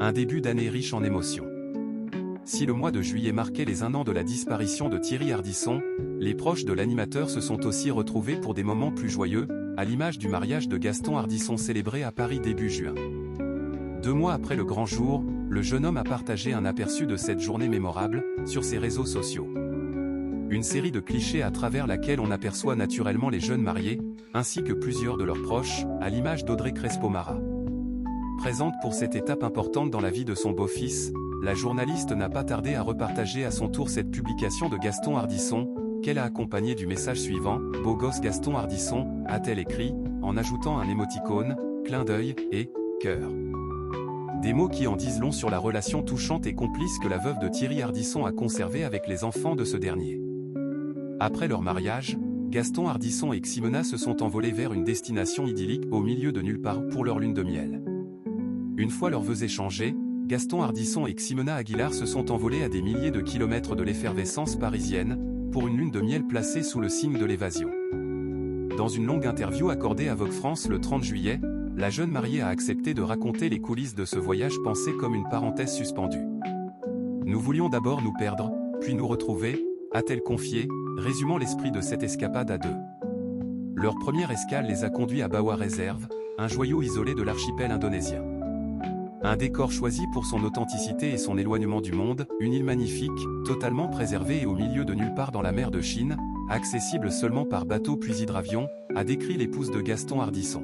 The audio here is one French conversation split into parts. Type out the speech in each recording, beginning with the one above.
Un début d'année riche en émotions. Si le mois de juillet marquait les 1 an de la disparition de Thierry Ardisson, les proches de l'animateur se sont aussi retrouvés pour des moments plus joyeux, à l'image du mariage de Gaston Ardisson célébré à Paris début juin. 2 mois après le grand jour, le jeune homme a partagé un aperçu de cette journée mémorable, sur ses réseaux sociaux. Une série de clichés à travers laquelle on aperçoit naturellement les jeunes mariés, ainsi que plusieurs de leurs proches, à l'image d'Audrey Crespo-Mara. Présente pour cette étape importante dans la vie de son beau-fils, la journaliste n'a pas tardé à repartager à son tour cette publication de Gaston Ardisson, qu'elle a accompagnée du message suivant « Beau gosse Gaston Ardisson », a-t-elle écrit, en ajoutant un émoticône, clin d'œil, et « cœur ». Des mots qui en disent long sur la relation touchante et complice que la veuve de Thierry Ardisson a conservée avec les enfants de ce dernier. Après leur mariage, Gaston Ardisson et Ximena se sont envolés vers une destination idyllique au milieu de nulle part pour leur lune de miel. Une fois leurs vœux échangés, Gaston Ardisson et Ximena Aguilar se sont envolés à des milliers de kilomètres de l'effervescence parisienne, pour une lune de miel placée sous le signe de l'évasion. Dans une longue interview accordée à Vogue France le 30 juillet, la jeune mariée a accepté de raconter les coulisses de ce voyage pensé comme une parenthèse suspendue. Nous voulions d'abord nous perdre, puis nous retrouver, a-t-elle confié, résumant l'esprit de cette escapade à deux. Leur première escale les a conduits à Bawa Reserve, un joyau isolé de l'archipel indonésien. Un décor choisi pour son authenticité et son éloignement du monde, une île magnifique, totalement préservée et au milieu de nulle part dans la mer de Chine, accessible seulement par bateau puis hydravion, a décrit l'épouse de Gaston Ardisson.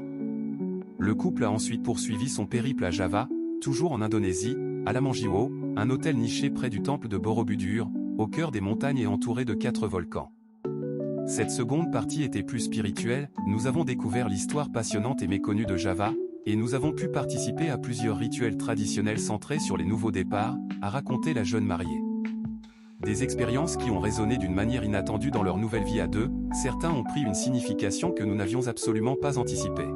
Le couple a ensuite poursuivi son périple à Java, toujours en Indonésie, à Lamangiwo, un hôtel niché près du temple de Borobudur, au cœur des montagnes et entouré de 4 volcans. Cette seconde partie était plus spirituelle, nous avons découvert l'histoire passionnante et méconnue de Java, et nous avons pu participer à plusieurs rituels traditionnels centrés sur les nouveaux départs, a raconté la jeune mariée. Des expériences qui ont résonné d'une manière inattendue dans leur nouvelle vie à deux, certains ont pris une signification que nous n'avions absolument pas anticipée.